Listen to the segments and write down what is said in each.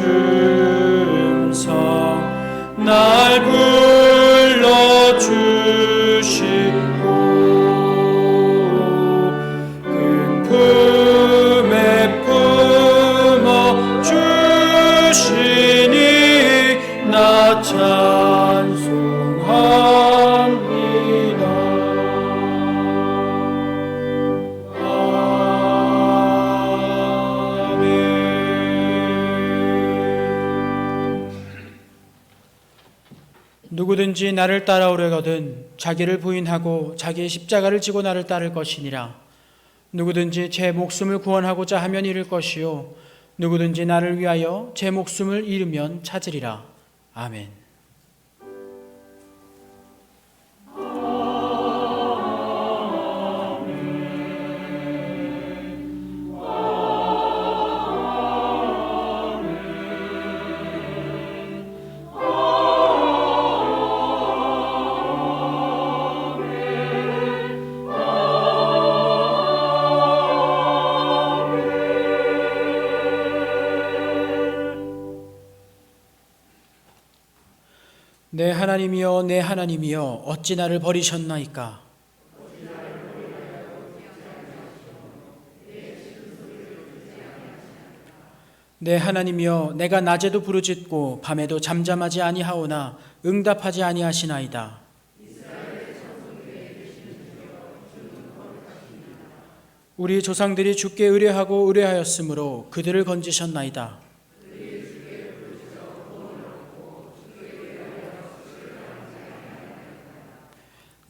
음성 날 불러주시고 큰 품에 품어주시니 나 찬송합니다. 누구든지 나를 따라오려거든 자기를 부인하고 자기의 십자가를 지고 나를 따를 것이니라. 누구든지 제 목숨을 구원하고자 하면 잃을 것이요 누구든지 나를 위하여 제 목숨을 잃으면 찾으리라. 아멘. 내 하나님이여 내 하나님이여 어찌 나를 버리셨나이까. 내 하나님이여 내가 낮에도 부르짖고 밤에도 잠잠하지 아니하오나 응답하지 아니하시나이다. 우리 조상들이 주께 의뢰하고 의뢰하였으므로 그들을 건지셨나이다.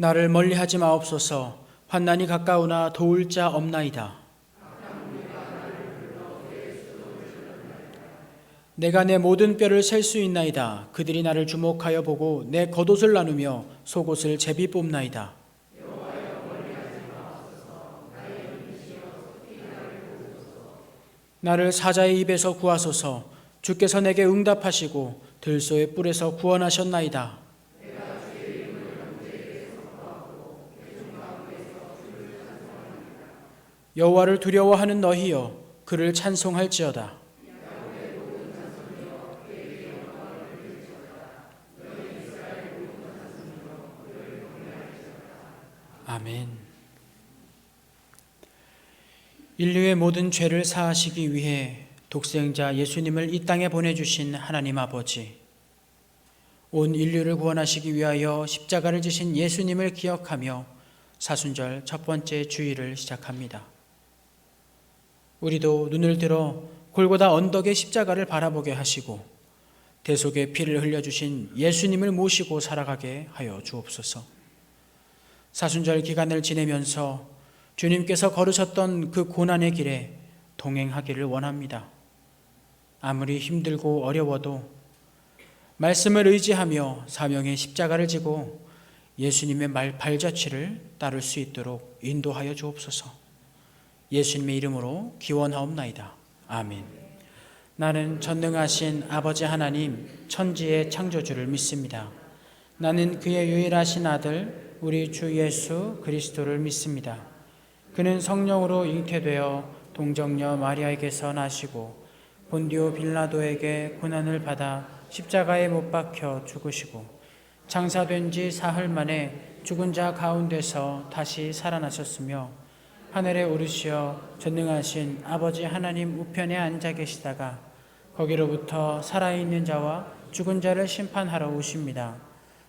나를 멀리하지 마옵소서. 환난이 가까우나 도울 자 없나이다. 내가 내 모든 뼈를 셀 수 있나이다. 그들이 나를 주목하여 보고 내 겉옷을 나누며 속옷을 제비 뽑나이다. 나를 사자의 입에서 구하소서. 주께서 내게 응답하시고 들소의 뿔에서 구원하셨나이다. 여호와를 두려워하는 너희여 그를 찬송할지어다. 아멘. 인류의 모든 죄를 사하시기 위해 독생자 예수님을 이 땅에 보내주신 하나님 아버지, 온 인류를 구원하시기 위하여 십자가를 지신 예수님을 기억하며 사순절 첫 번째 주일을 시작합니다. 우리도 눈을 들어 골고다 언덕의 십자가를 바라보게 하시고 대속의 피를 흘려주신 예수님을 모시고 살아가게 하여 주옵소서. 사순절 기간을 지내면서 주님께서 걸으셨던 그 고난의 길에 동행하기를 원합니다. 아무리 힘들고 어려워도 말씀을 의지하며 사명의 십자가를 지고 예수님의 발자취를 따를 수 있도록 인도하여 주옵소서. 예수님의 이름으로 기원하옵나이다. 아멘. 나는 전능하신 아버지 하나님 천지의 창조주를 믿습니다. 나는 그의 유일하신 아들 우리 주 예수 그리스도를 믿습니다. 그는 성령으로 잉태되어 동정녀 마리아에게서 나시고 본디오 빌라도에게 고난을 받아 십자가에 못 박혀 죽으시고 장사된 지 사흘 만에 죽은 자 가운데서 다시 살아나셨으며 하늘에 오르시어 전능하신 아버지 하나님 우편에 앉아 계시다가 거기로부터 살아있는 자와 죽은 자를 심판하러 오십니다.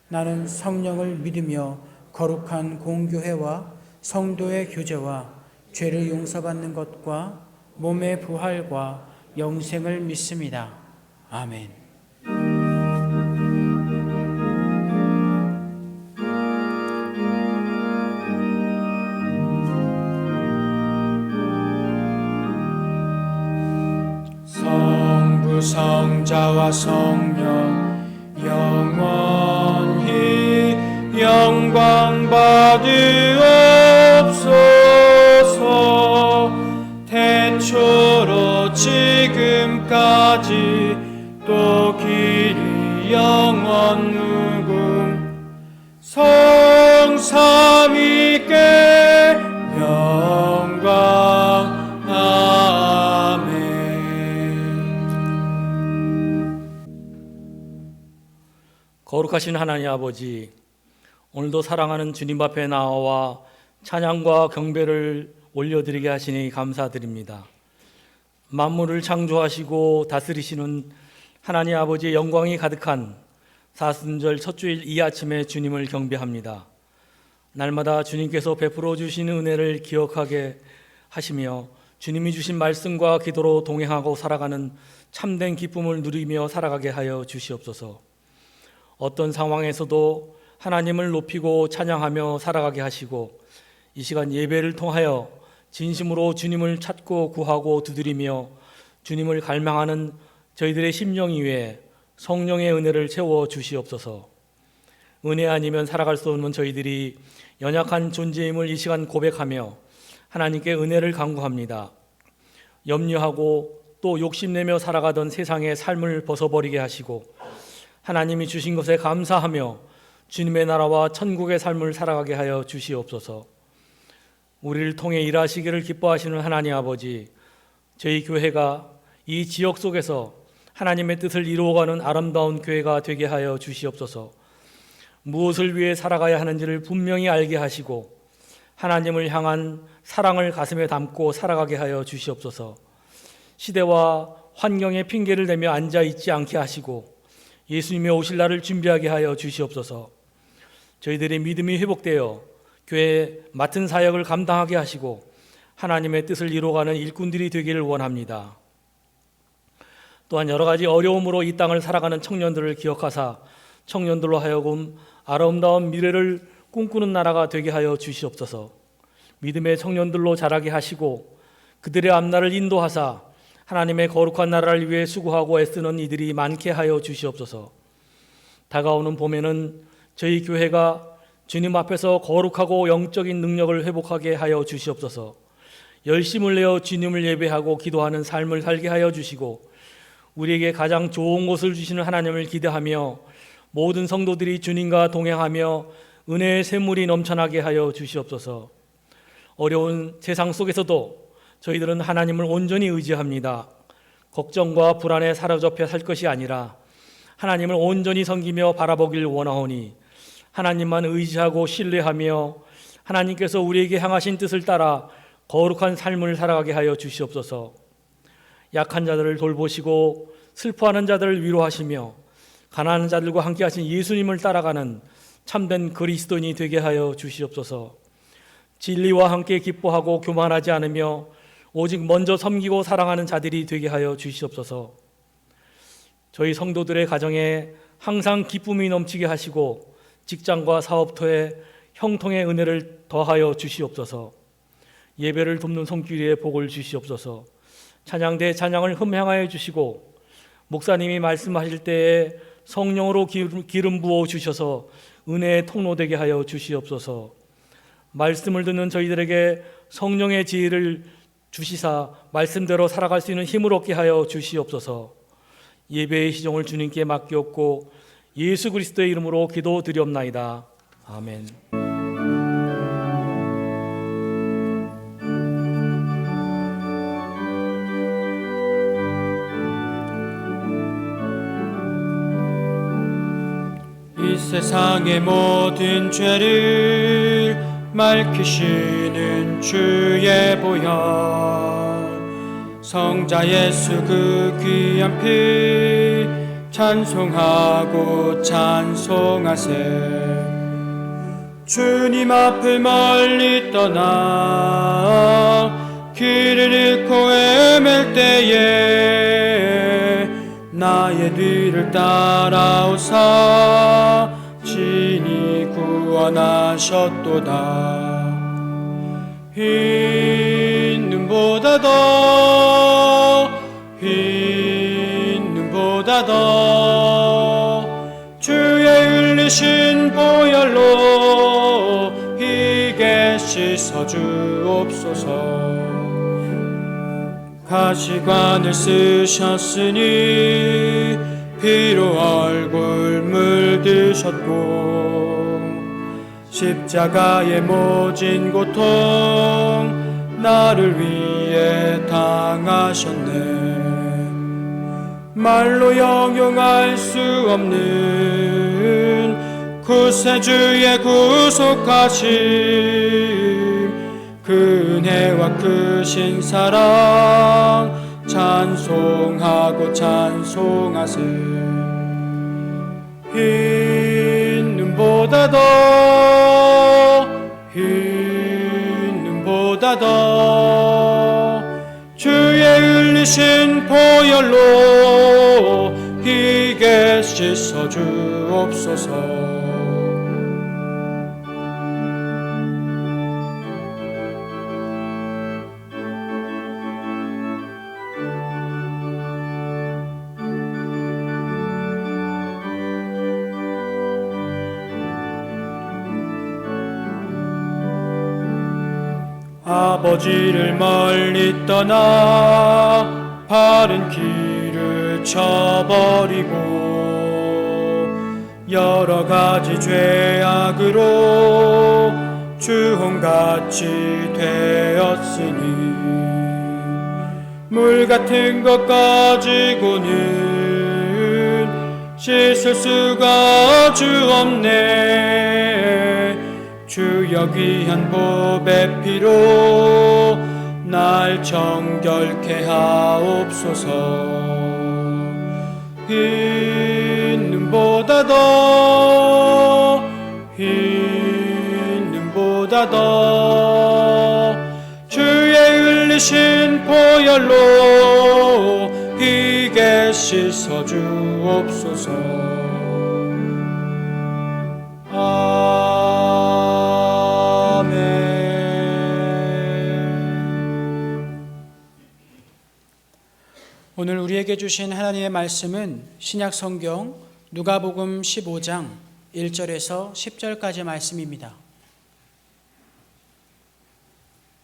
나는 성령을 믿으며 거룩한 공교회와 성도의 교제와 죄를 용서받는 것과 몸의 부활과 영생을 믿습니다. 아멘. 성자와 성령 영원히 영광 받으옵소서. 태초로 지금까지 또 길이 영원 무궁 성삼위께 영광. 아멘. 거룩하신 하나님 아버지, 오늘도 사랑하는 주님 앞에 나와 찬양과 경배를 올려드리게 하시니 감사드립니다. 만물을 창조하시고 다스리시는 하나님 아버지의 영광이 가득한 사순절 첫 주일 이 아침에 주님을 경배합니다. 날마다 주님께서 베풀어 주시는 은혜를 기억하게 하시며 주님이 주신 말씀과 기도로 동행하고 살아가는 참된 기쁨을 누리며 살아가게 하여 주시옵소서. 어떤 상황에서도 하나님을 높이고 찬양하며 살아가게 하시고 이 시간 예배를 통하여 진심으로 주님을 찾고 구하고 두드리며 주님을 갈망하는 저희들의 심령 위에 성령의 은혜를 채워 주시옵소서. 은혜 아니면 살아갈 수 없는 저희들이 연약한 존재임을 이 시간 고백하며 하나님께 은혜를 간구합니다. 염려하고 또 욕심내며 살아가던 세상의 삶을 벗어버리게 하시고 하나님이 주신 것에 감사하며 주님의 나라와 천국의 삶을 살아가게 하여 주시옵소서. 우리를 통해 일하시기를 기뻐하시는 하나님 아버지, 저희 교회가 이 지역 속에서 하나님의 뜻을 이루어가는 아름다운 교회가 되게 하여 주시옵소서. 무엇을 위해 살아가야 하는지를 분명히 알게 하시고 하나님을 향한 사랑을 가슴에 담고 살아가게 하여 주시옵소서. 시대와 환경에 핑계를 대며 앉아있지 않게 하시고 예수님의 오실 날을 준비하게 하여 주시옵소서. 저희들의 믿음이 회복되어 교회 맡은 사역을 감당하게 하시고 하나님의 뜻을 이루어가는 일꾼들이 되기를 원합니다. 또한 여러 가지 어려움으로 이 땅을 살아가는 청년들을 기억하사 청년들로 하여금 아름다운 미래를 꿈꾸는 나라가 되게 하여 주시옵소서. 믿음의 청년들로 자라게 하시고 그들의 앞날을 인도하사 하나님의 거룩한 나라를 위해 수고하고 애쓰는 이들이 많게 하여 주시옵소서. 다가오는 봄에는 저희 교회가 주님 앞에서 거룩하고 영적인 능력을 회복하게 하여 주시옵소서. 열심을 내어 주님을 예배하고 기도하는 삶을 살게 하여 주시고 우리에게 가장 좋은 것을 주시는 하나님을 기대하며 모든 성도들이 주님과 동행하며 은혜의 샘물이 넘쳐나게 하여 주시옵소서. 어려운 세상 속에서도 저희들은 하나님을 온전히 의지합니다. 걱정과 불안에 사로잡혀 살 것이 아니라 하나님을 온전히 섬기며 바라보길 원하오니 하나님만 의지하고 신뢰하며 하나님께서 우리에게 향하신 뜻을 따라 거룩한 삶을 살아가게 하여 주시옵소서. 약한 자들을 돌보시고 슬퍼하는 자들을 위로하시며 가난한 자들과 함께 하신 예수님을 따라가는 참된 그리스도인이 되게 하여 주시옵소서. 진리와 함께 기뻐하고 교만하지 않으며 오직 먼저 섬기고 사랑하는 자들이 되게 하여 주시옵소서. 저희 성도들의 가정에 항상 기쁨이 넘치게 하시고 직장과 사업터에 형통의 은혜를 더하여 주시옵소서. 예배를 돕는 손길에 복을 주시옵소서. 찬양대 찬양을 흠향하여 주시고 목사님이 말씀하실 때에 성령으로 기름 부어 주셔서 은혜의 통로 되게 하여 주시옵소서. 말씀을 듣는 저희들에게 성령의 지혜를 주시사 말씀대로 살아갈 수 있는 힘을 얻게 하여 주시옵소서. 예배의 시종을 주님께 맡기옵고 예수 그리스도의 이름으로 기도드리옵나이다. 아멘. 이 세상의 모든 죄를 맑히시는 주의 보혈 성자 예수 그 귀한 피 찬송하고 찬송하세. 주님 앞을 멀리 떠나 길을 잃고 헤맬 때에 나의 뒤를 따라오사 친히 구원하셨도다. 흰 눈보다 더 주의 흘리신 보혈로 희게 씻어주옵소서. 가시관을 쓰셨으니 피로 얼굴 물드셨고 십자가의 모진 고통 나를 위해 당하셨네. 말로 형용할 수 없는 구세주의 구속하심 그 은혜와 크신 사랑 찬송하고 찬송하세. 흰 눈보다 더 주의 흘리신 보혈로 희게 씻어 주옵소서. 아버지를 멀리 떠나 바른 길을 쳐버리고 여러 가지 죄악으로 주홍같이 되었으니 물 같은 것 가지고는 씻을 수가 아주 없네. 주여 귀한 보배 피로 날 정결케 하옵소서. 흰 눈보다 더 주의 흘리신 보혈로 희게 씻어 주옵소서. 오늘 우리에게 주신 하나님의 말씀은 신약 성경 누가복음 15장 1절에서 10절까지 말씀입니다.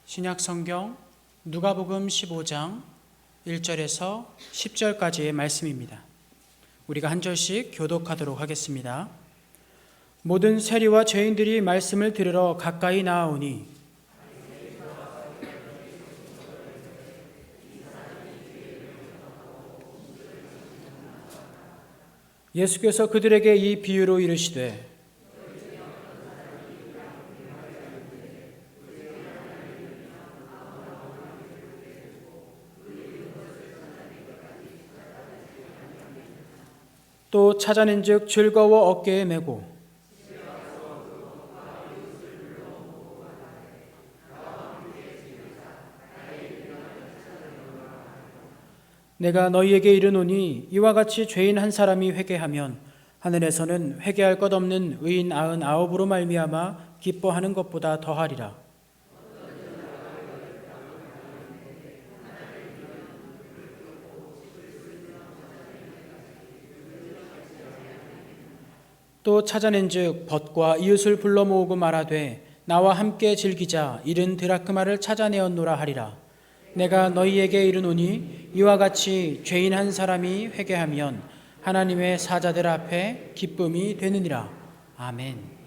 신약 성경 누가복음 15장 1절에서 10절까지의 말씀입니다. 우리가 한 절씩 교독하도록 하겠습니다. 모든 세리와 죄인들이 말씀을 들으러 가까이 나아오니 예수께서 그들에게 이 비유로 이르시되 또 찾아낸즉 즐거워 어깨에 메고 내가 너희에게 이르노니 이와 같이 죄인 한 사람이 회개하면 하늘에서는 회개할 것 없는 의인 99으로 말미암아 기뻐하는 것보다 더하리라. 또 찾아낸즉 벗과 이웃을 불러 모으고 말하되 나와 함께 즐기자 이른 드라크마를 찾아내었노라 하리라. 내가 너희에게 이르노니 이와 같이 죄인 한 사람이 회개하면 하나님의 사자들 앞에 기쁨이 되느니라. 아멘.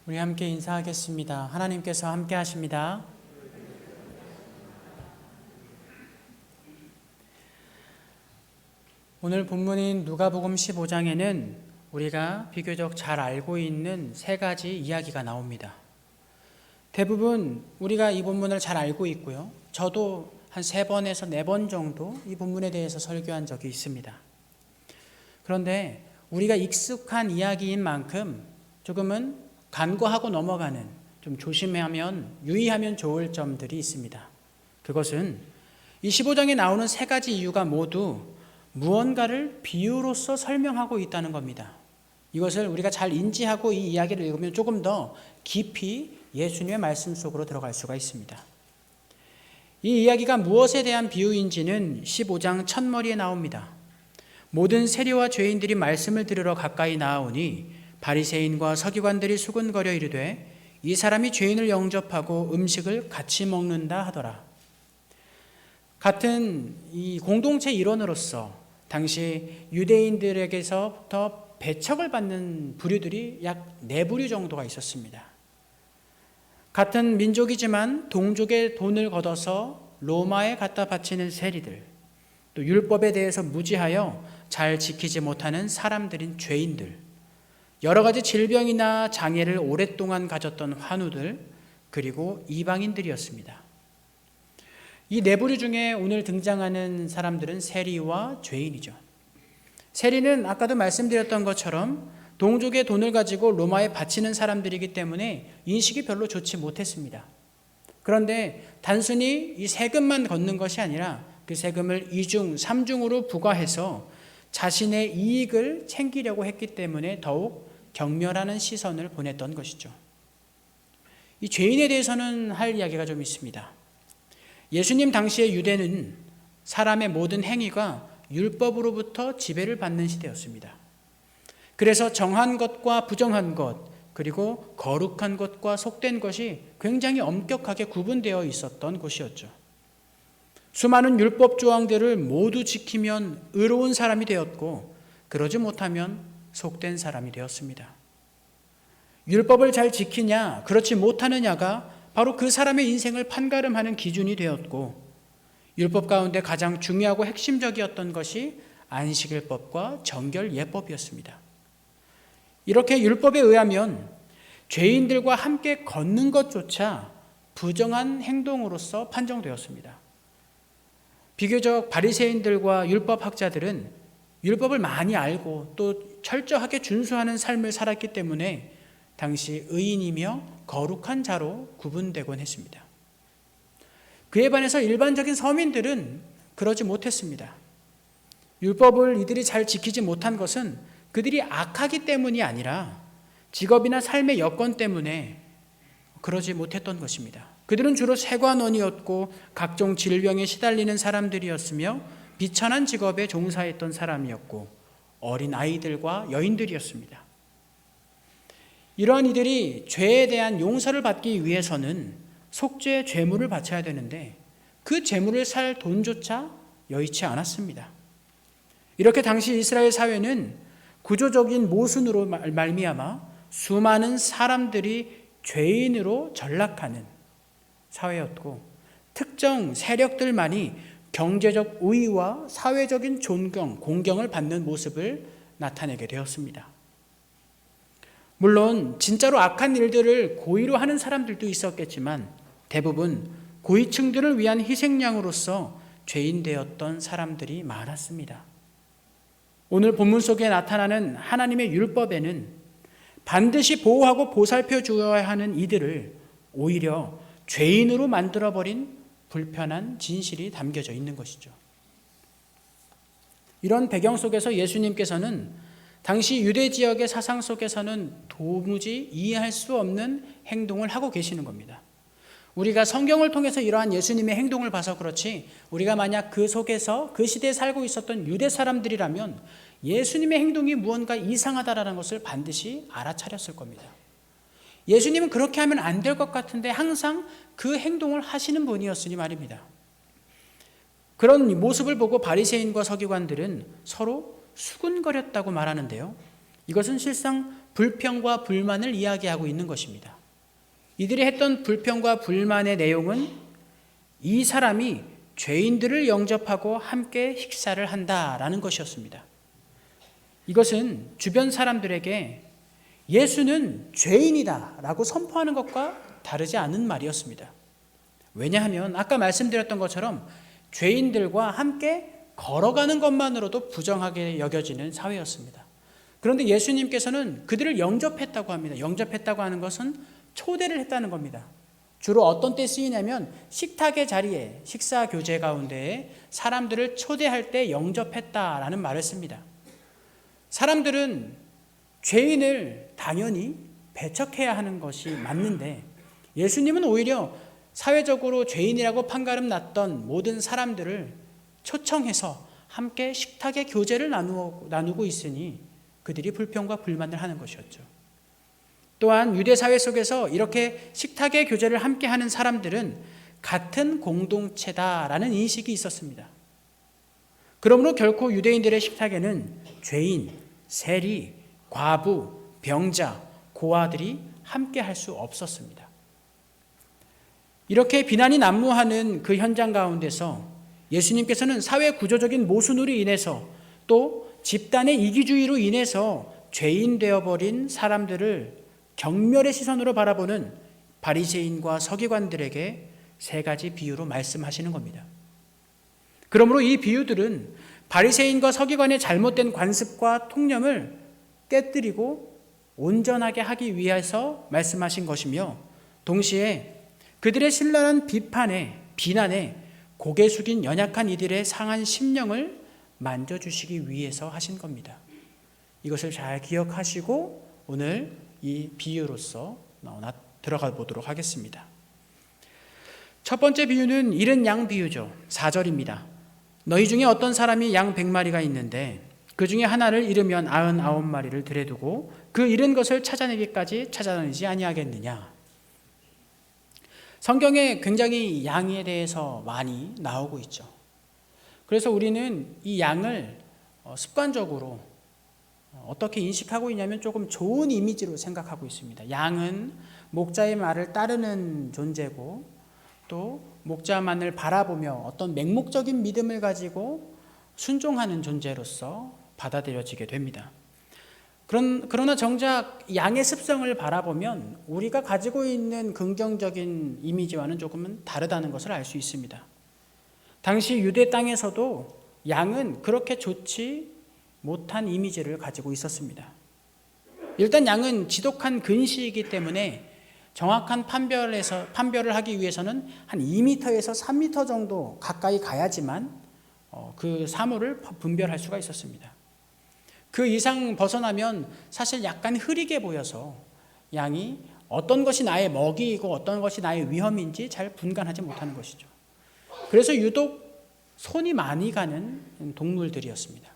우리 함께 인사하겠습니다. 하나님께서 함께 하십니다. 오늘 본문인 누가복음 15장에는 우리가 비교적 잘 알고 있는 세 가지 이야기가 나옵니다. 대부분 우리가 이 본문을 잘 알고 있고요. 저도 한 3번에서 4번 정도 이 본문에 대해서 설교한 적이 있습니다. 그런데 우리가 익숙한 이야기인 만큼 조금은 간과하고 넘어가는, 좀 조심하면, 유의하면 좋을 점들이 있습니다. 그것은 이 15장에 나오는 세 가지 이유가 모두 무언가를 비유로서 설명하고 있다는 겁니다. 이것을 우리가 잘 인지하고 이 이야기를 읽으면 조금 더 깊이 예수님의 말씀 속으로 들어갈 수가 있습니다. 이 이야기가 무엇에 대한 비유인지는 15장 첫머리에 나옵니다. 모든 세리와 죄인들이 말씀을 들으러 가까이 나아오니 바리새인과 서기관들이 수군거려 이르되 이 사람이 죄인을 영접하고 음식을 같이 먹는다 하더라. 같은 이 공동체 일원으로서 당시 유대인들에게서부터 배척을 받는 부류들이 약 4부류 정도가 있었습니다. 같은 민족이지만 동족의 돈을 걷어서 로마에 갖다 바치는 세리들, 또 율법에 대해서 무지하여 잘 지키지 못하는 사람들인 죄인들, 여러 가지 질병이나 장애를 오랫동안 가졌던 환우들, 그리고 이방인들이었습니다. 이 4부류 중에 오늘 등장하는 사람들은 세리와 죄인이죠. 세리는 아까도 말씀드렸던 것처럼 동족의 돈을 가지고 로마에 바치는 사람들이기 때문에 인식이 별로 좋지 못했습니다. 그런데 단순히 이 세금만 걷는 것이 아니라 그 세금을 2중, 3중으로 부과해서 자신의 이익을 챙기려고 했기 때문에 더욱 경멸하는 시선을 보냈던 것이죠. 이 죄인에 대해서는 할 이야기가 좀 있습니다. 예수님 당시의 유대는 사람의 모든 행위가 율법으로부터 지배를 받는 시대였습니다. 그래서 정한 것과 부정한 것, 그리고 거룩한 것과 속된 것이 굉장히 엄격하게 구분되어 있었던 곳이었죠. 수많은 율법 조항들을 모두 지키면 의로운 사람이 되었고, 그러지 못하면 속된 사람이 되었습니다. 율법을 잘 지키냐, 그렇지 못하느냐가 바로 그 사람의 인생을 판가름하는 기준이 되었고, 율법 가운데 가장 중요하고 핵심적이었던 것이 안식일법과 정결예법이었습니다. 이렇게 율법에 의하면 죄인들과 함께 걷는 것조차 부정한 행동으로서 판정되었습니다. 비교적 바리새인들과 율법학자들은 율법을 많이 알고 또 철저하게 준수하는 삶을 살았기 때문에 당시 의인이며 거룩한 자로 구분되곤 했습니다. 그에 반해서 일반적인 서민들은 그러지 못했습니다. 율법을 이들이 잘 지키지 못한 것은 그들이 악하기 때문이 아니라 직업이나 삶의 여건 때문에 그러지 못했던 것입니다. 그들은 주로 세관원이었고 각종 질병에 시달리는 사람들이었으며 비천한 직업에 종사했던 사람이었고 어린 아이들과 여인들이었습니다. 이러한 이들이 죄에 대한 용서를 받기 위해서는 속죄 제물을 바쳐야 되는데 그 제물을 살 돈조차 여의치 않았습니다. 이렇게 당시 이스라엘 사회는 구조적인 모순으로 말미암아 수많은 사람들이 죄인으로 전락하는 사회였고, 특정 세력들만이 경제적 우위와 사회적인 존경, 공경을 받는 모습을 나타내게 되었습니다. 물론 진짜로 악한 일들을 고의로 하는 사람들도 있었겠지만 대부분 고위층들을 위한 희생양으로서 죄인 되었던 사람들이 많았습니다. 오늘 본문 속에 나타나는 하나님의 율법에는 반드시 보호하고 보살펴 주어야 하는 이들을 오히려 죄인으로 만들어버린 불편한 진실이 담겨져 있는 것이죠. 이런 배경 속에서 예수님께서는 당시 유대 지역의 사상 속에서는 도무지 이해할 수 없는 행동을 하고 계시는 겁니다. 우리가 성경을 통해서 이러한 예수님의 행동을 봐서 그렇지, 우리가 만약 그 속에서 그 시대에 살고 있었던 유대 사람들이라면 예수님의 행동이 무언가 이상하다라는 것을 반드시 알아차렸을 겁니다. 예수님은 그렇게 하면 안 될 것 같은데 항상 그 행동을 하시는 분이었으니 말입니다. 그런 모습을 보고 바리새인과 서기관들은 서로 수군거렸다고 말하는데요. 이것은 실상 불평과 불만을 이야기하고 있는 것입니다. 이들이 했던 불평과 불만의 내용은 이 사람이 죄인들을 영접하고 함께 식사를 한다라는 것이었습니다. 이것은 주변 사람들에게 예수는 죄인이다라고 선포하는 것과 다르지 않은 말이었습니다. 왜냐하면 아까 말씀드렸던 것처럼 죄인들과 함께 걸어가는 것만으로도 부정하게 여겨지는 사회였습니다. 그런데 예수님께서는 그들을 영접했다고 합니다. 영접했다고 하는 것은 초대를 했다는 겁니다. 주로 어떤 때 쓰이냐면 식탁의 자리에 식사 교제 가운데에 사람들을 초대할 때 영접했다라는 말을 씁니다. 사람들은 죄인을 당연히 배척해야 하는 것이 맞는데 예수님은 오히려 사회적으로 죄인이라고 판가름 났던 모든 사람들을 초청해서 함께 식탁의 교제를 나누고 있으니 그들이 불평과 불만을 하는 것이었죠. 또한 유대 사회 속에서 이렇게 식탁의 교제를 함께 하는 사람들은 같은 공동체다라는 인식이 있었습니다. 그러므로 결코 유대인들의 식탁에는 죄인, 세리, 과부, 병자, 고아들이 함께 할 수 없었습니다. 이렇게 비난이 난무하는 그 현장 가운데서 예수님께서는 사회 구조적인 모순으로 인해서 또 집단의 이기주의로 인해서 죄인 되어버린 사람들을 경멸의 시선으로 바라보는 바리새인과 서기관들에게 세 가지 비유로 말씀하시는 겁니다. 그러므로 이 비유들은 바리새인과 서기관의 잘못된 관습과 통념을 깨뜨리고 온전하게 하기 위해서 말씀하신 것이며 동시에 그들의 신랄한 비난에 고개 숙인 연약한 이들의 상한 심령을 만져주시기 위해서 하신 겁니다. 이것을 잘 기억하시고 오늘 이 비유로서 들어가 보도록 하겠습니다. 첫 번째 비유는 잃은 양 비유죠. 4절입니다. 너희 중에 어떤 사람이 양 100마리가 있는데 그 중에 하나를 잃으면 99마리를 들여 두고 그 잃은 것을 찾아내기까지 찾아내지 아니하겠느냐. 성경에 굉장히 양에 대해서 많이 나오고 있죠. 그래서 우리는 이 양을 습관적으로 어떻게 인식하고 있냐면 조금 좋은 이미지로 생각하고 있습니다. 양은 목자의 말을 따르는 존재고 또 목자만을 바라보며 어떤 맹목적인 믿음을 가지고 순종하는 존재로서 받아들여지게 됩니다. 그러나 정작 양의 습성을 바라보면 우리가 가지고 있는 긍정적인 이미지와는 조금은 다르다는 것을 알 수 있습니다. 당시 유대 땅에서도 양은 그렇게 좋지 못한 이미지를 가지고 있었습니다. 일단 양은 지독한 근시이기 때문에 정확한 판별을 하기 위해서는 한 2m에서 3m 정도 가까이 가야지만 그 사물을 분별할 수가 있었습니다. 그 이상 벗어나면 사실 약간 흐리게 보여서 양이 어떤 것이 나의 먹이이고 어떤 것이 나의 위험인지 잘 분간하지 못하는 것이죠. 그래서 유독 손이 많이 가는 동물들이었습니다.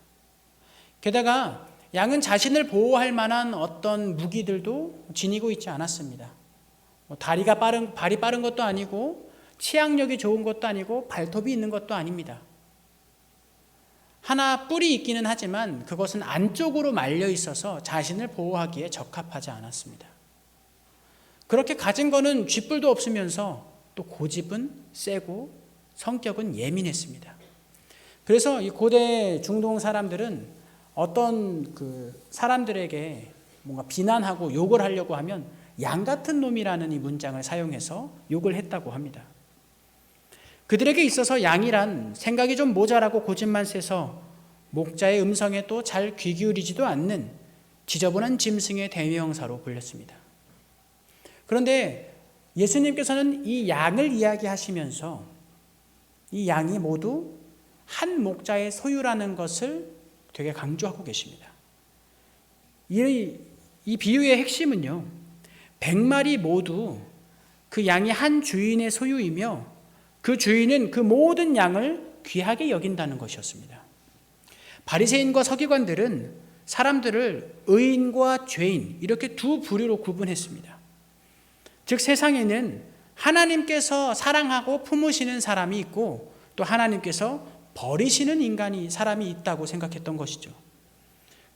게다가 양은 자신을 보호할 만한 어떤 무기들도 지니고 있지 않았습니다. 발이 빠른 것도 아니고 치악력이 좋은 것도 아니고 발톱이 있는 것도 아닙니다. 하나 뿔이 있기는 하지만 그것은 안쪽으로 말려 있어서 자신을 보호하기에 적합하지 않았습니다. 그렇게 가진 거는 쥐뿔도 없으면서 또 고집은 세고 성격은 예민했습니다. 그래서 이 고대 중동 사람들은 어떤 그 사람들에게 뭔가 비난하고 욕을 하려고 하면 양 같은 놈이라는 이 문장을 사용해서 욕을 했다고 합니다. 그들에게 있어서 양이란 생각이 좀 모자라고 고집만 세서 목자의 음성에 또 잘 귀 기울이지도 않는 지저분한 짐승의 대명사로 불렸습니다. 그런데 예수님께서는 이 양을 이야기하시면서 이 양이 모두 한 목자의 소유라는 것을 되게 강조하고 계십니다. 이 비유의 핵심은요, 100마리 모두 그 양이 한 주인의 소유이며 그 주인은 그 모든 양을 귀하게 여긴다는 것이었습니다. 바리새인과 서기관들은 사람들을 의인과 죄인 이렇게 두 부류로 구분했습니다. 즉 세상에는 하나님께서 사랑하고 품으시는 사람이 있고 또 하나님께서 버리시는 사람이 있다고 생각했던 것이죠.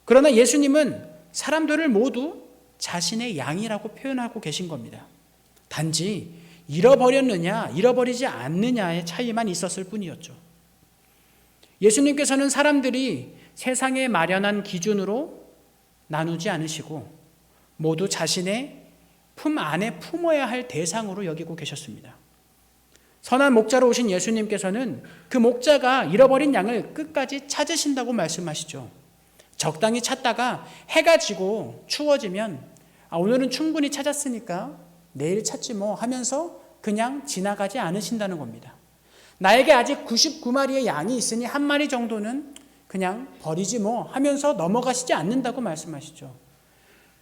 그러나 예수님은 사람들을 모두 자신의 양이라고 표현하고 계신 겁니다. 단지 잃어버렸느냐, 잃어버리지 않느냐의 차이만 있었을 뿐이었죠. 예수님께서는 사람들이 세상에 마련한 기준으로 나누지 않으시고 모두 자신의 품 안에 품어야 할 대상으로 여기고 계셨습니다. 선한 목자로 오신 예수님께서는 그 목자가 잃어버린 양을 끝까지 찾으신다고 말씀하시죠. 적당히 찾다가 해가 지고 추워지면 오늘은 충분히 찾았으니까 내일 찾지 뭐 하면서 그냥 지나가지 않으신다는 겁니다. 나에게 아직 99마리의 양이 있으니 한 마리 정도는 그냥 버리지 뭐 하면서 넘어가시지 않는다고 말씀하시죠.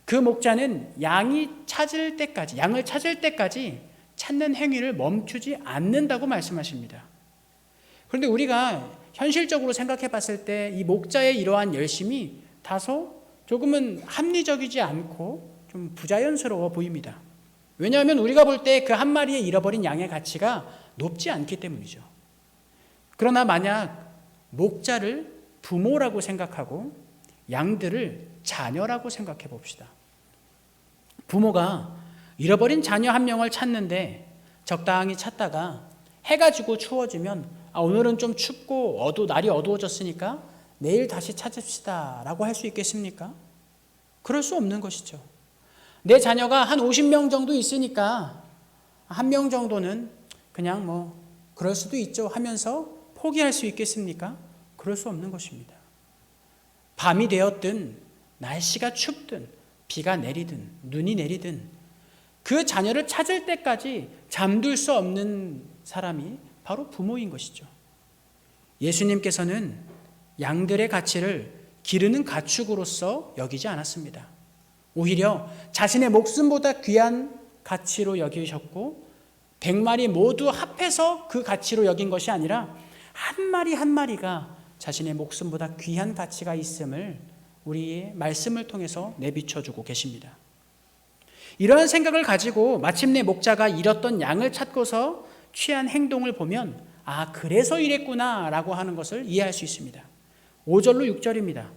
그 목자는 양을 찾을 때까지 찾는 행위를 멈추지 않는다고 말씀하십니다. 그런데 우리가 현실적으로 생각해 봤을 때 이 목자의 이러한 열심이 다소 조금은 합리적이지 않고 좀 부자연스러워 보입니다. 왜냐하면 우리가 볼 때 그 한 마리의 잃어버린 양의 가치가 높지 않기 때문이죠. 그러나 만약 목자를 부모라고 생각하고 양들을 자녀라고 생각해 봅시다. 부모가 잃어버린 자녀 한 명을 찾는데 적당히 찾다가 해가 지고 추워지면 오늘은 좀 춥고 날이 어두워졌으니까 내일 다시 찾읍시다 라고 할 수 있겠습니까? 그럴 수 없는 것이죠. 내 자녀가 한 50명 정도 있으니까 한 명 정도는 그냥 뭐 그럴 수도 있죠 하면서 포기할 수 있겠습니까? 그럴 수 없는 것입니다. 밤이 되었든 날씨가 춥든 비가 내리든 눈이 내리든 그 자녀를 찾을 때까지 잠들 수 없는 사람이 바로 부모인 것이죠. 예수님께서는 양들의 가치를 기르는 가축으로서 여기지 않았습니다. 오히려 자신의 목숨보다 귀한 가치로 여기셨고 100마리 모두 합해서 그 가치로 여긴 것이 아니라 한 마리 한 마리가 자신의 목숨보다 귀한 가치가 있음을 우리의 말씀을 통해서 내비쳐주고 계십니다. 이러한 생각을 가지고 마침내 목자가 잃었던 양을 찾고서 취한 행동을 보면 그래서 이랬구나 라고 하는 것을 이해할 수 있습니다. 5절로 6절입니다.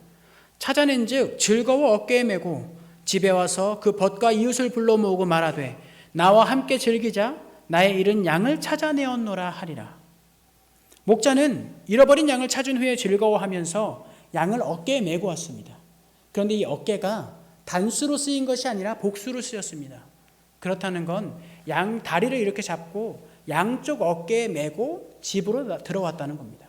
찾아낸 즉 즐거워 어깨에 메고 집에 와서 그 벗과 이웃을 불러 모으고 말하되 나와 함께 즐기자 나의 잃은 양을 찾아내었노라 하리라. 목자는 잃어버린 양을 찾은 후에 즐거워하면서 양을 어깨에 메고 왔습니다. 그런데 이 어깨가 단수로 쓰인 것이 아니라 복수로 쓰였습니다. 그렇다는 건 양 다리를 이렇게 잡고 양쪽 어깨에 메고 집으로 들어왔다는 겁니다.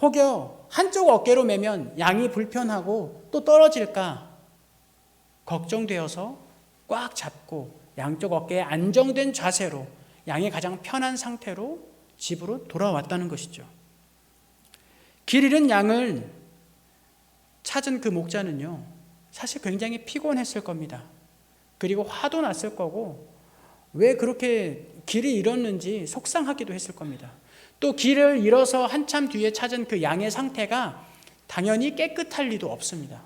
혹여 한쪽 어깨로 메면 양이 불편하고 또 떨어질까 걱정되어서 꽉 잡고 양쪽 어깨에 안정된 자세로 양이 가장 편한 상태로 집으로 돌아왔다는 것이죠. 길 잃은 양을 찾은 그 목자는요, 사실 굉장히 피곤했을 겁니다. 그리고 화도 났을 거고 왜 그렇게 길을 잃었는지 속상하기도 했을 겁니다. 또 길을 잃어서 한참 뒤에 찾은 그 양의 상태가 당연히 깨끗할 리도 없습니다.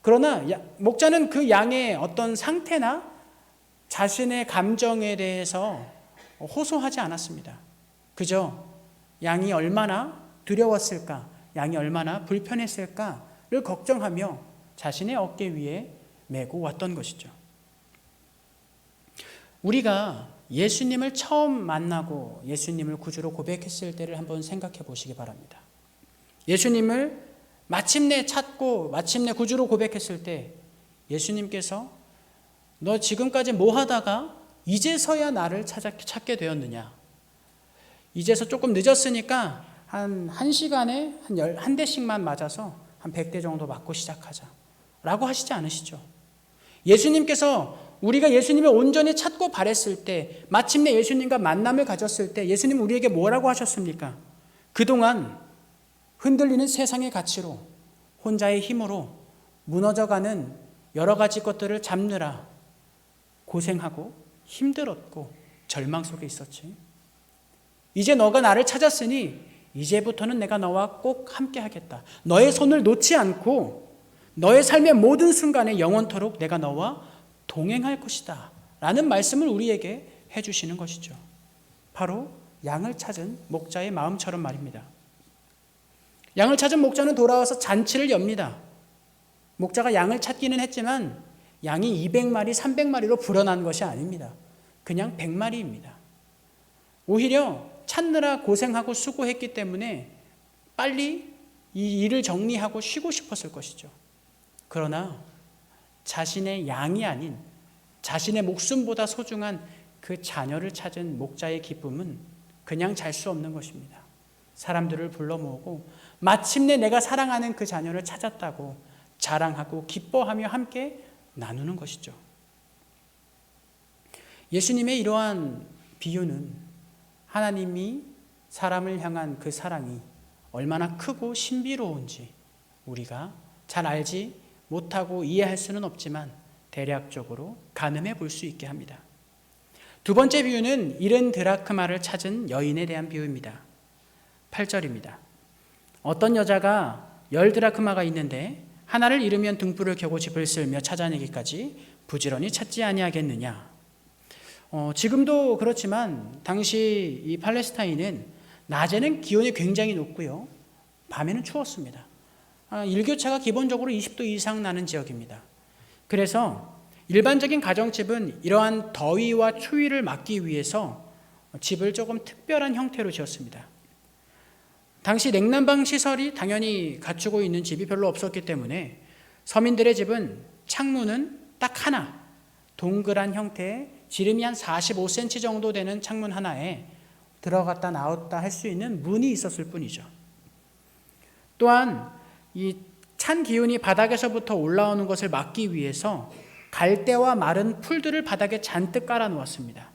그러나 목자는 그 양의 어떤 상태나 자신의 감정에 대해서 호소하지 않았습니다. 그저 양이 얼마나 두려웠을까, 양이 얼마나 불편했을까를 걱정하며 자신의 어깨 위에 메고 왔던 것이죠. 우리가 예수님을 처음 만나고 예수님을 구주로 고백했을 때를 한번 생각해 보시기 바랍니다. 예수님을 마침내 찾고 마침내 구주로 고백했을 때 예수님께서 너 지금까지 뭐 하다가 이제서야 나를 찾게 되었느냐? 이제서 조금 늦었으니까 한 1시간에 한 대씩만 맞아서 한 100대 정도 맞고 시작하자 라고 하시지 않으시죠? 예수님께서 우리가 예수님을 온전히 찾고 바랬을 때 마침내 예수님과 만남을 가졌을 때 예수님 우리에게 뭐라고 하셨습니까? 그동안 흔들리는 세상의 가치로 혼자의 힘으로 무너져가는 여러 가지 것들을 잡느라 고생하고 힘들었고 절망 속에 있었지. 이제 너가 나를 찾았으니 이제부터는 내가 너와 꼭 함께 하겠다. 너의 손을 놓지 않고 너의 삶의 모든 순간에 영원토록 내가 너와 동행할 것이다 라는 말씀을 우리에게 해주시는 것이죠. 바로 양을 찾은 목자의 마음처럼 말입니다. 양을 찾은 목자는 돌아와서 잔치를 엽니다. 목자가 양을 찾기는 했지만 양이 200마리, 300마리로 불어난 것이 아닙니다. 그냥 100마리입니다. 오히려 찾느라 고생하고 수고했기 때문에 빨리 이 일을 정리하고 쉬고 싶었을 것이죠. 그러나 자신의 양이 아닌 자신의 목숨보다 소중한 그 자녀를 찾은 목자의 기쁨은 그냥 잘 수 없는 것입니다. 사람들을 불러 모으고 마침내 내가 사랑하는 그 자녀를 찾았다고 자랑하고 기뻐하며 함께 나누는 것이죠. 예수님의 이러한 비유는 하나님이 사람을 향한 그 사랑이 얼마나 크고 신비로운지 우리가 잘 알지 못하고 이해할 수는 없지만 대략적으로 가늠해 볼 수 있게 합니다. 두 번째 비유는 잃은 드라크마를 찾은 여인에 대한 비유입니다. 8절입니다. 어떤 여자가 10드라크마가 있는데 하나를 잃으면 등불을 켜고 집을 쓸며 찾아내기까지 부지런히 찾지 아니하겠느냐. 지금도 그렇지만 당시 이 팔레스타인은 낮에는 기온이 굉장히 높고요, 밤에는 추웠습니다. 일교차가 기본적으로 20도 이상 나는 지역입니다. 그래서 일반적인 가정집은 이러한 더위와 추위를 막기 위해서 집을 조금 특별한 형태로 지었습니다. 당시 냉난방 시설이 당연히 갖추고 있는 집이 별로 없었기 때문에 서민들의 집은 창문은 딱 하나, 동그란 형태의 지름이 한 45cm 정도 되는 창문 하나에 들어갔다 나왔다 할 수 있는 문이 있었을 뿐이죠. 또한 이 찬 기운이 바닥에서부터 올라오는 것을 막기 위해서 갈대와 마른 풀들을 바닥에 잔뜩 깔아 놓았습니다.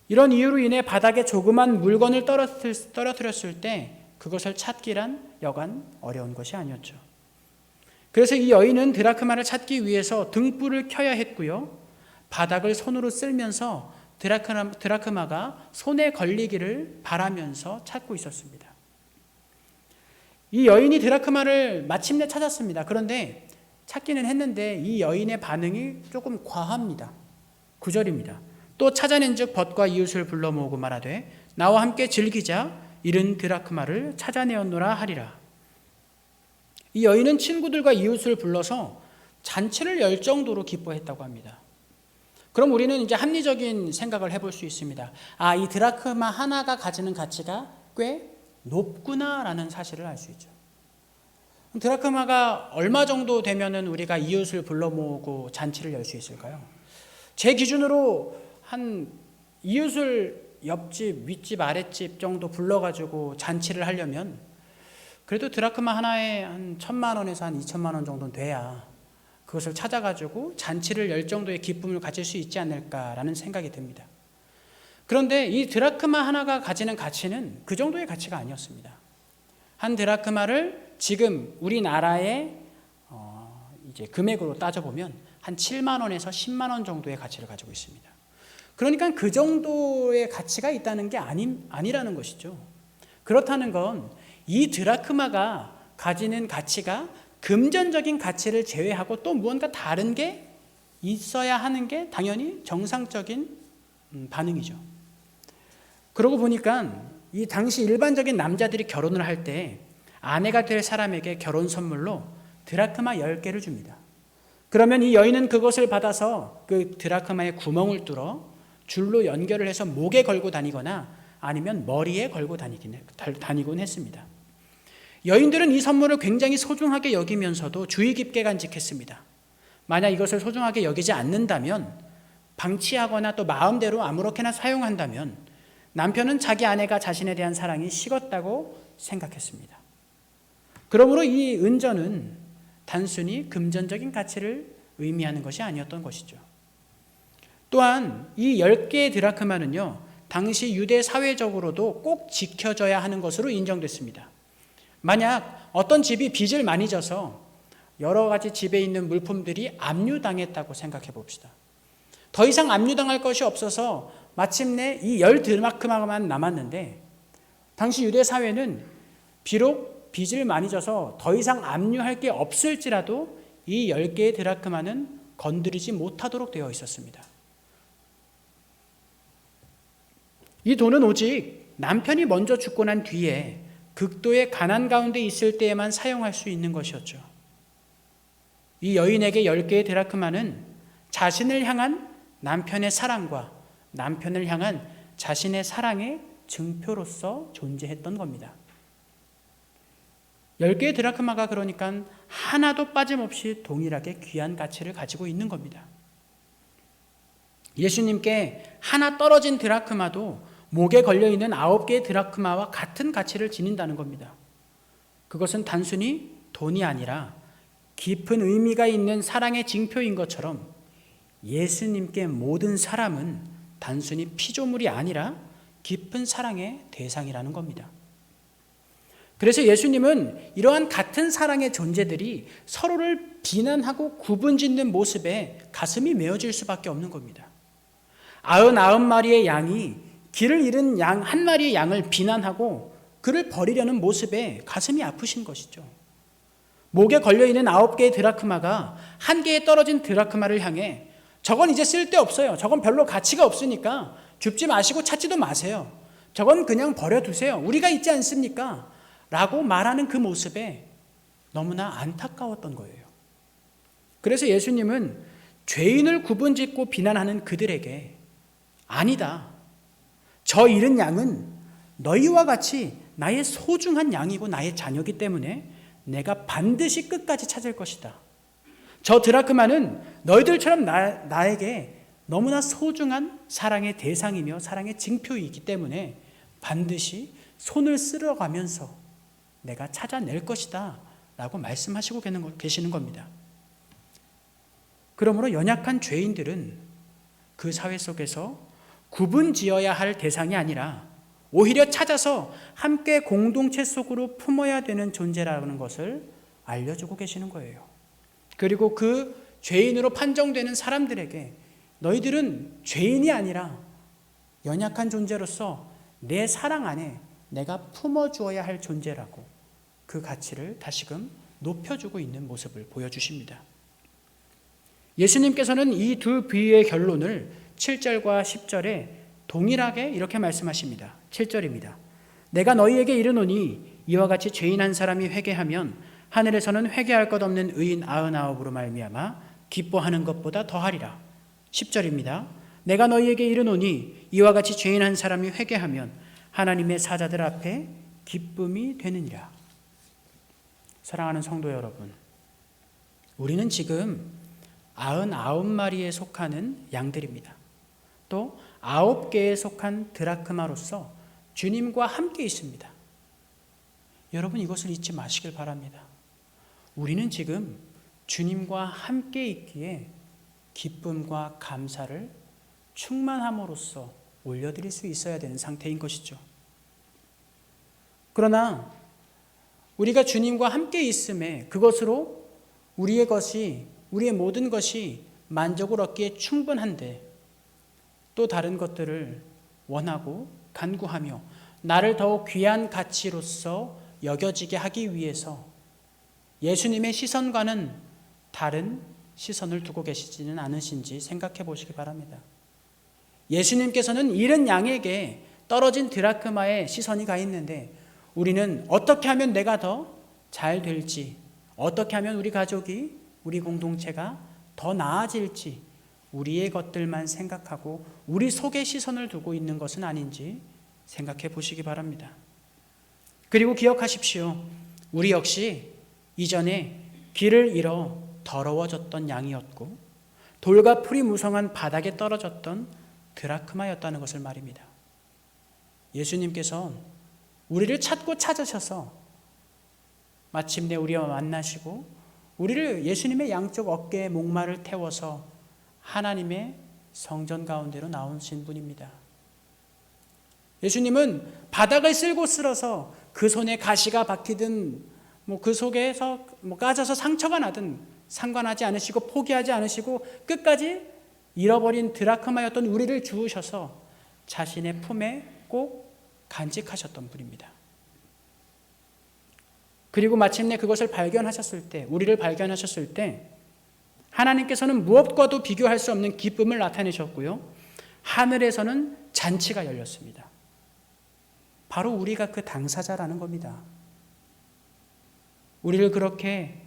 이런 이유로 인해 바닥에 조그만 물건을 떨어뜨렸을 때 그것을 찾기란 여간 어려운 것이 아니었죠. 그래서 이 여인은 드라크마를 찾기 위해서 등불을 켜야 했고요, 바닥을 손으로 쓸면서 드라크마가 손에 걸리기를 바라면서 찾고 있었습니다. 이 여인이 드라크마를 마침내 찾았습니다. 그런데 찾기는 했는데 이 여인의 반응이 조금 과합니다. 9절입니다. 또 찾아낸 즉 벗과 이웃을 불러 모으고 말하되 나와 함께 즐기자, 잃은 드라크마를 찾아내었노라 하리라. 이 여인은 친구들과 이웃을 불러서 잔치를 열 정도로 기뻐했다고 합니다. 그럼 우리는 이제 합리적인 생각을 해볼 수 있습니다. 이 드라크마 하나가 가지는 가치가 꽤 높구나라는 사실을 알 수 있죠. 드라크마가 얼마 정도 되면은 우리가 이웃을 불러 모으고 잔치를 열 수 있을까요? 제 기준으로 한 이웃을 옆집, 윗집, 아랫집 정도 불러가지고 잔치를 하려면 그래도 드라크마 하나에 한 1,000만 원에서 한 2,000만 원 정도는 돼야 그것을 찾아가지고 잔치를 열 정도의 기쁨을 가질 수 있지 않을까라는 생각이 듭니다. 그런데 이 드라크마 하나가 가지는 가치는 그 정도의 가치가 아니었습니다. 한 드라크마를 지금 우리나라의 이제 금액으로 따져보면 한 7만 원에서 10만 원 정도의 가치를 가지고 있습니다. 그러니까 그 정도의 가치가 있다는 게 아니라는 것이죠. 그렇다는 건 이 드라크마가 가지는 가치가 금전적인 가치를 제외하고 또 무언가 다른 게 있어야 하는 게 당연히 정상적인 반응이죠. 그러고 보니까 이 당시 일반적인 남자들이 결혼을 할 때 아내가 될 사람에게 결혼 선물로 드라크마 10개를 줍니다. 그러면 이 여인은 그것을 받아서 그 드라크마에 구멍을 뚫어 줄로 연결을 해서 목에 걸고 다니거나 아니면 머리에 걸고 다니곤 했습니다. 여인들은 이 선물을 굉장히 소중하게 여기면서도 주의 깊게 간직했습니다. 만약 이것을 소중하게 여기지 않는다면, 방치하거나 또 마음대로 아무렇게나 사용한다면 남편은 자기 아내가 자신에 대한 사랑이 식었다고 생각했습니다. 그러므로 이 은전은 단순히 금전적인 가치를 의미하는 것이 아니었던 것이죠. 또한 이 10개의 드라크마는요, 당시 유대 사회적으로도 꼭 지켜져야 하는 것으로 인정됐습니다. 만약 어떤 집이 빚을 많이 져서 여러 가지 집에 있는 물품들이 압류당했다고 생각해 봅시다. 더 이상 압류당할 것이 없어서 마침내 이 10드라크마만 남았는데, 당시 유대 사회는 비록 빚을 많이 져서 더 이상 압류할 게 없을지라도 이 10개의 드라크마는 건드리지 못하도록 되어 있었습니다. 이 돈은 오직 남편이 먼저 죽고 난 뒤에 극도의 가난 가운데 있을 때에만 사용할 수 있는 것이었죠. 이 여인에게 10개의 드라크마는 자신을 향한 남편의 사랑과 남편을 향한 자신의 사랑의 증표로서 존재했던 겁니다. 10개의 드라크마가 그러니까 하나도 빠짐없이 동일하게 귀한 가치를 가지고 있는 겁니다. 예수님께 하나 떨어진 드라크마도 목에 걸려있는 9개의 드라크마와 같은 가치를 지닌다는 겁니다. 그것은 단순히 돈이 아니라 깊은 의미가 있는 사랑의 징표인 것처럼 예수님께 모든 사람은 단순히 피조물이 아니라 깊은 사랑의 대상이라는 겁니다. 그래서 예수님은 이러한 같은 사랑의 존재들이 서로를 비난하고 구분짓는 모습에 가슴이 메어질 수밖에 없는 겁니다. 99마리의 양이 길을 잃은 양 한 마리의 양을 비난하고 그를 버리려는 모습에 가슴이 아프신 것이죠. 목에 걸려있는 9개의 드라크마가 1개에 떨어진 드라크마를 향해 저건 이제 쓸데없어요. 저건 별로 가치가 없으니까 줍지 마시고 찾지도 마세요. 저건 그냥 버려두세요. 우리가 있지 않습니까? 라고 말하는 그 모습에 너무나 안타까웠던 거예요. 그래서 예수님은 죄인을 구분짓고 비난하는 그들에게 아니다. 저 잃은 양은 너희와 같이 나의 소중한 양이고 나의 자녀이기 때문에 내가 반드시 끝까지 찾을 것이다. 저 드라크마는 너희들처럼 나에게 너무나 소중한 사랑의 대상이며 사랑의 징표이기 때문에 반드시 손을 쓸어가면서 내가 찾아낼 것이다 라고 말씀하시고 계시는 겁니다. 그러므로 연약한 죄인들은 그 사회 속에서 구분지어야 할 대상이 아니라 오히려 찾아서 함께 공동체 속으로 품어야 되는 존재라는 것을 알려주고 계시는 거예요. 그리고 그 죄인으로 판정되는 사람들에게 너희들은 죄인이 아니라 연약한 존재로서 내 사랑 안에 내가 품어주어야 할 존재라고 그 가치를 다시금 높여주고 있는 모습을 보여주십니다. 예수님께서는 이 두 비유의 결론을 7절과 10절에 동일하게 이렇게 말씀하십니다. 7절입니다. 내가 너희에게 이르노니 이와 같이 죄인 한 사람이 회개하면 하늘에서는 회개할 것 없는 의인 99으로 말미암아 기뻐하는 것보다 더하리라. 10절입니다. 내가 너희에게 이르노니 이와 같이 죄인 한 사람이 회개하면 하나님의 사자들 앞에 기쁨이 되느니라. 사랑하는 성도 여러분, 우리는 지금 99마리에 속하는 양들입니다. 또 9개에 속한 드라크마로서 주님과 함께 있습니다. 여러분 이것을 잊지 마시길 바랍니다. 우리는 지금 주님과 함께 있기에 기쁨과 감사를 충만함으로써 올려드릴 수 있어야 되는 상태인 것이죠. 그러나 우리가 주님과 함께 있음에 그것으로 우리의 모든 것이 만족을 얻기에 충분한데 또 다른 것들을 원하고 간구하며 나를 더욱 귀한 가치로서 여겨지게 하기 위해서 예수님의 시선과는 다른 시선을 두고 계시지는 않으신지 생각해 보시기 바랍니다. 예수님께서는 잃은 양에게 떨어진 드라크마에 시선이 가 있는데 우리는 어떻게 하면 내가 더 잘 될지, 어떻게 하면 우리 가족이, 우리 공동체가 더 나아질지 우리의 것들만 생각하고 우리 속에 시선을 두고 있는 것은 아닌지 생각해 보시기 바랍니다. 그리고 기억하십시오. 우리 역시 이전에 길을 잃어 더러워졌던 양이었고 돌과 풀이 무성한 바닥에 떨어졌던 드라크마였다는 것을 말입니다. 예수님께서 우리를 찾고 찾으셔서 마침내 우리와 만나시고 우리를 예수님의 양쪽 어깨에 목마를 태워서 하나님의 성전 가운데로 나오신 분입니다. 예수님은 바닥을 쓸고 쓸어서 그 손에 가시가 박히든 그 속에서 까져서 상처가 나든 상관하지 않으시고 포기하지 않으시고 끝까지 잃어버린 드라크마였던 우리를 주우셔서 자신의 품에 꼭 간직하셨던 분입니다. 그리고 마침내 그것을 발견하셨을 때, 우리를 발견하셨을 때 하나님께서는 무엇과도 비교할 수 없는 기쁨을 나타내셨고요. 하늘에서는 잔치가 열렸습니다. 바로 우리가 그 당사자라는 겁니다. 우리를 그렇게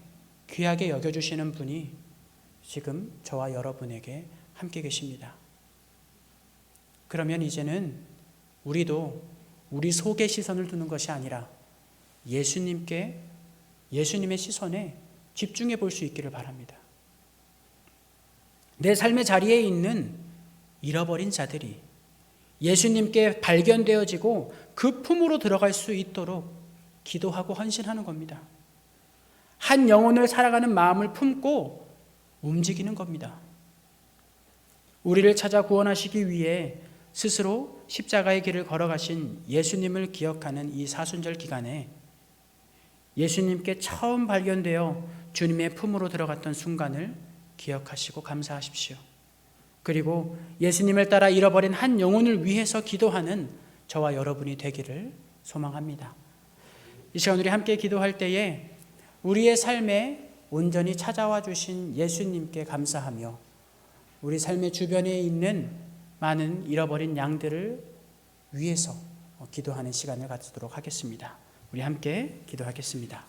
귀하게 여겨주시는 분이 지금 저와 여러분에게 함께 계십니다. 그러면 이제는 우리도 우리 속에 시선을 두는 것이 아니라 예수님의 시선에 집중해 볼 수 있기를 바랍니다. 내 삶의 자리에 있는 잃어버린 자들이 예수님께 발견되어지고 그 품으로 들어갈 수 있도록 기도하고 헌신하는 겁니다. 한 영혼을 살아가는 마음을 품고 움직이는 겁니다. 우리를 찾아 구원하시기 위해 스스로 십자가의 길을 걸어가신 예수님을 기억하는 이 사순절 기간에 예수님께 처음 발견되어 주님의 품으로 들어갔던 순간을 기억하시고 감사하십시오. 그리고 예수님을 따라 잃어버린 한 영혼을 위해서 기도하는 저와 여러분이 되기를 소망합니다. 이 시간 우리 함께 기도할 때에 우리의 삶에 온전히 찾아와 주신 예수님께 감사하며 우리 삶의 주변에 있는 많은 잃어버린 양들을 위해서 기도하는 시간을 갖도록 하겠습니다. 우리 함께 기도하겠습니다.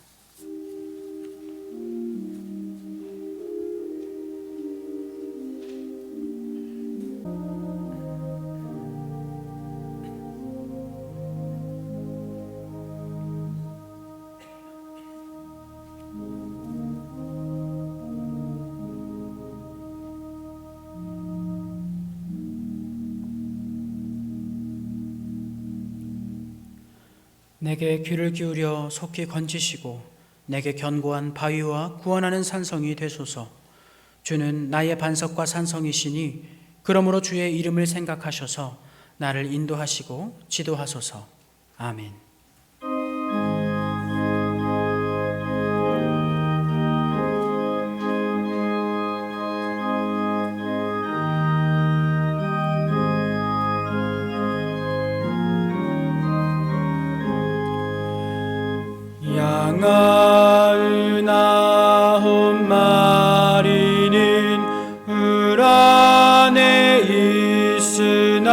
내게 귀를 기울여 속히 건지시고 내게 견고한 바위와 구원하는 산성이 되소서. 주는 나의 반석과 산성이시니 그러므로 주의 이름을 생각하셔서 나를 인도하시고 지도하소서. 아멘. 양아은 9마리는 을 안에 있으나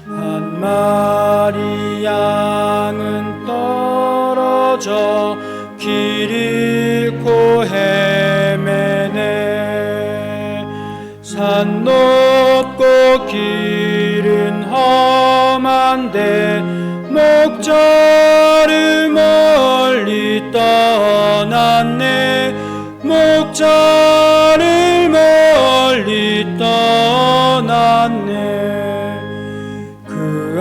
한 마리 양은 떨어져 길 잃고 헤매네. 산 높고 길은 험한데 목자를 멀리 떠났네. 목자를 멀리 떠났네. 그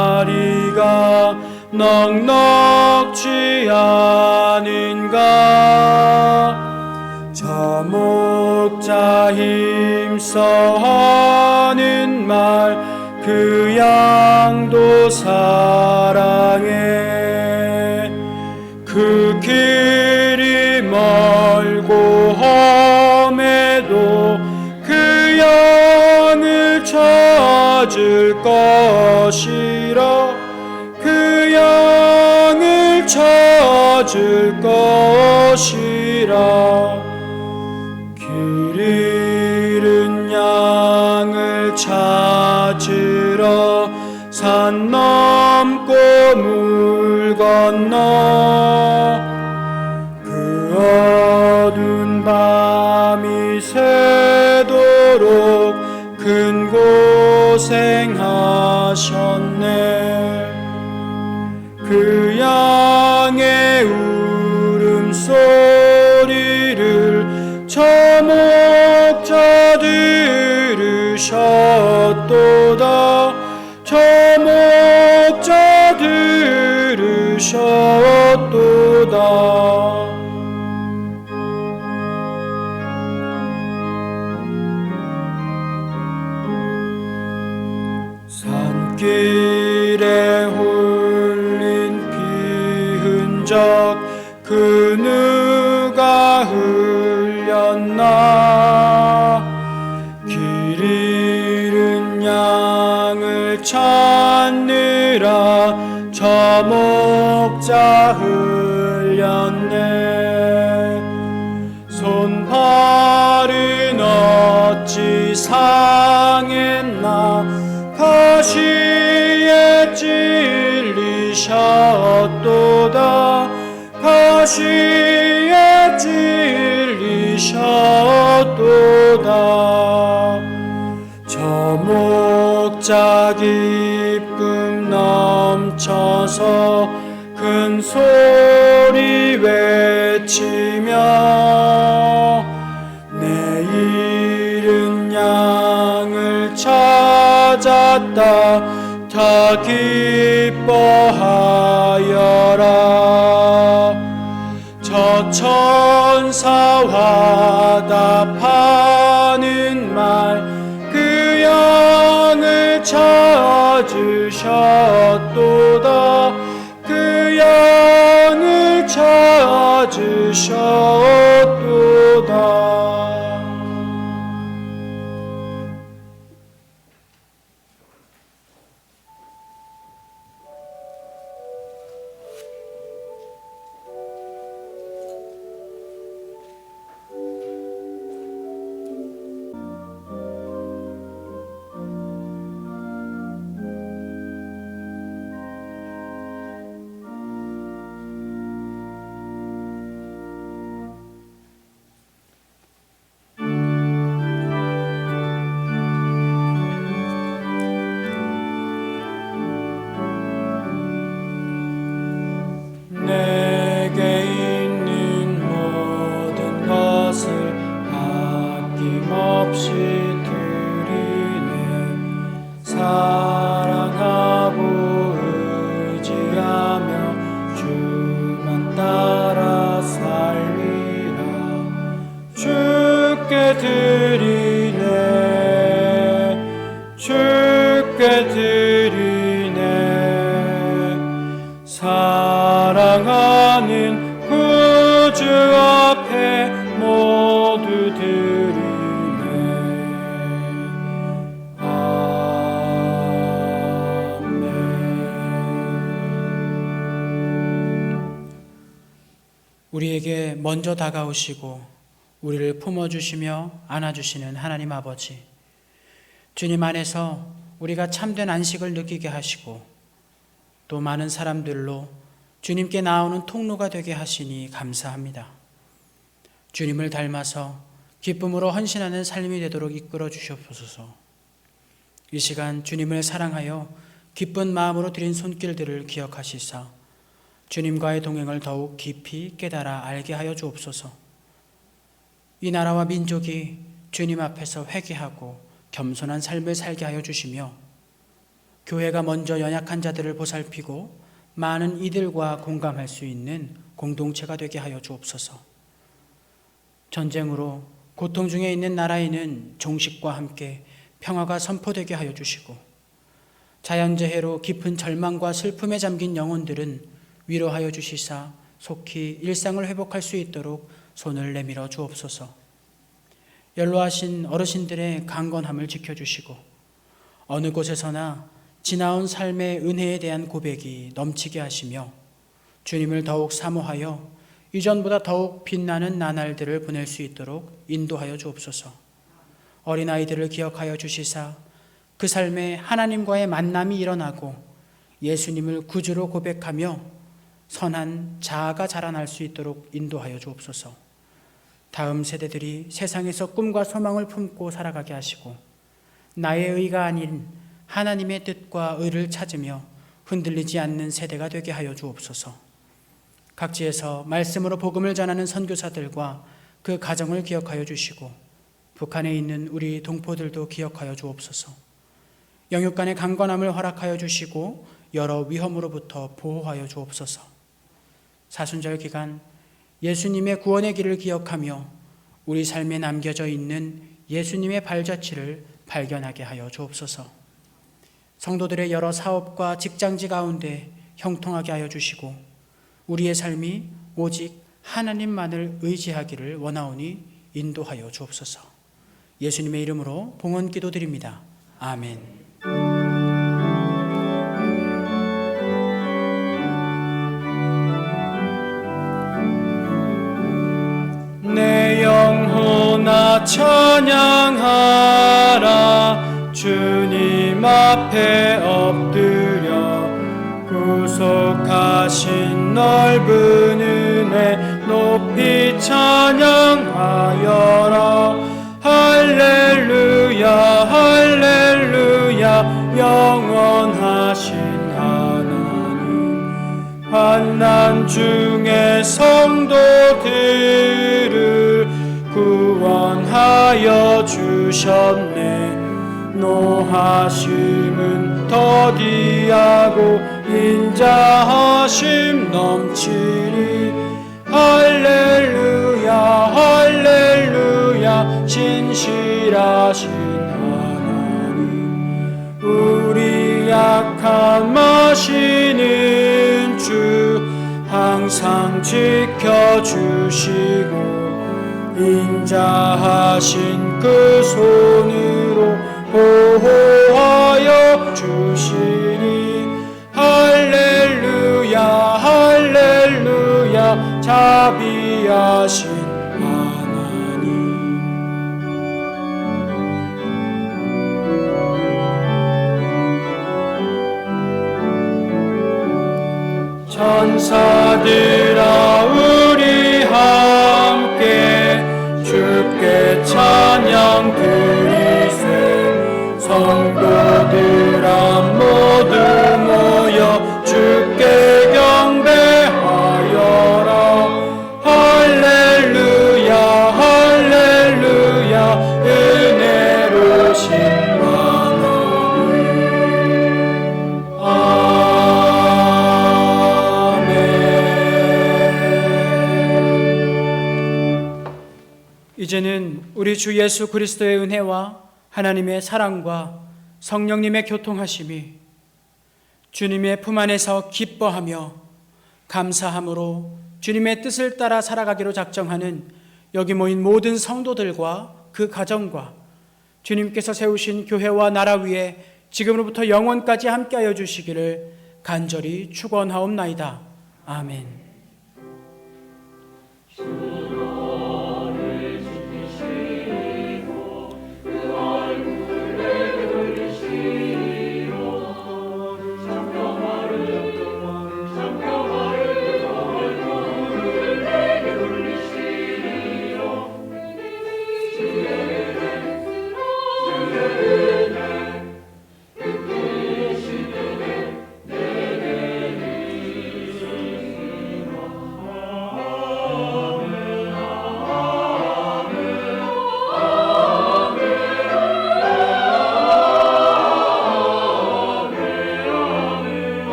99마리가 넉넉지 않은가. 저 목자 힘써 하는 말 그 양도 사랑해. 그 길이 멀고 험해도 그 양을 찾을 것이라. 그 양을 찾을 것이라. 길 잃은 양을 찾으러 산 넘고 물 건너 그 어두운 밤이 새도록 큰 고생하셨네. 그 양의 울음소리를 저 목자 들으셨도다. 저 목자 들으셨도다. 산길에 홀린 피 흔적 그 누가 흘렸나. 길 잃은 양을 찾느라 저 목자 흘렸네. 손발은 어찌 상했나. 가시에 찔리셨다. 가시에 찔리셨도다. 저 목자 기쁨 넘쳐서 큰 소리 외치며 내 잃은 양을 찾았다 다 기뻐하여라. 저 천사와 답하는 말 그 양을 찾으셨도다. 그 양을 찾으셨도다. 내게 있는 모든 것을 아낌없이 드리네. 사랑하고 의지하며 주만 따라 살리라. 주께 드리네. 주께 드리네. 사랑하는 구주 앞에 모두 드리네. 아멘. 우리에게 먼저 다가오시고 우리를 품어주시며 안아주시는 하나님 아버지, 주님 안에서 우리가 참된 안식을 느끼게 하시고 또 많은 사람들로 주님께 나오는 통로가 되게 하시니 감사합니다. 주님을 닮아서 기쁨으로 헌신하는 삶이 되도록 이끌어 주시옵소서. 이 시간 주님을 사랑하여 기쁜 마음으로 드린 손길들을 기억하시사 주님과의 동행을 더욱 깊이 깨달아 알게 하여 주옵소서. 이 나라와 민족이 주님 앞에서 회개하고 겸손한 삶을 살게 하여 주시며 교회가 먼저 연약한 자들을 보살피고 많은 이들과 공감할 수 있는 공동체가 되게 하여 주옵소서. 전쟁으로 고통 중에 있는 나라에는 종식과 함께 평화가 선포되게 하여 주시고 자연재해로 깊은 절망과 슬픔에 잠긴 영혼들은 위로하여 주시사 속히 일상을 회복할 수 있도록 손을 내밀어 주옵소서. 연로하신 어르신들의 강건함을 지켜주시고 어느 곳에서나 지나온 삶의 은혜에 대한 고백이 넘치게 하시며 주님을 더욱 사모하여 이전보다 더욱 빛나는 나날들을 보낼 수 있도록 인도하여 주옵소서. 어린아이들을 기억하여 주시사 그 삶에 하나님과의 만남이 일어나고 예수님을 구주로 고백하며 선한 자아가 자라날 수 있도록 인도하여 주옵소서. 다음 세대들이 세상에서 꿈과 소망을 품고 살아가게 하시고 나의 의가 아닌 하나님의 뜻과 의를 찾으며 흔들리지 않는 세대가 되게 하여 주옵소서. 각지에서 말씀으로 복음을 전하는 선교사들과 그 가정을 기억하여 주시고 북한에 있는 우리 동포들도 기억하여 주옵소서. 영육 간의 강건함을 허락하여 주시고 여러 위험으로부터 보호하여 주옵소서. 사순절 기간 예수님의 구원의 길을 기억하며 우리 삶에 남겨져 있는 예수님의 발자취를 발견하게 하여 주옵소서. 성도들의 여러 사업과 직장지 가운데 형통하게 하여 주시고 우리의 삶이 오직 하나님만을 의지하기를 원하오니 인도하여 주옵소서. 예수님의 이름으로 봉헌 기도드립니다. 아멘. 내 영혼아 찬양하라. 주님 앞에 엎드려 구속하신 넓은 은혜 높이 찬양하여라. 할렐루야 할렐루야 영원하신 하나님, 환난 중에 성도들을 구원하여 주셨네. 노하심은 더디하고 인자하심 넘치니 할렐루야 할렐루야 신실하신 하나님, 우리 약한 마시는 주 항상 지켜주시고 인자하신 그 손으로 보호하여 주시니 할렐루야 할렐루야 자비하신 하나님. 천사들아 우리 함께 주께 찬양 드리세. 성도들아 모두 모여 주께 경배하여라. 할렐루야 할렐루야 은혜로신 하나님. 아멘. 이제는 우리 주 예수 그리스도의 은혜와 하나님의 사랑과 성령님의 교통하심이 주님의 품 안에서 기뻐하며 감사함으로 주님의 뜻을 따라 살아가기로 작정하는 여기 모인 모든 성도들과 그 가정과 주님께서 세우신 교회와 나라 위에 지금으로부터 영원까지 함께하여 주시기를 간절히 축원하옵나이다. 아멘.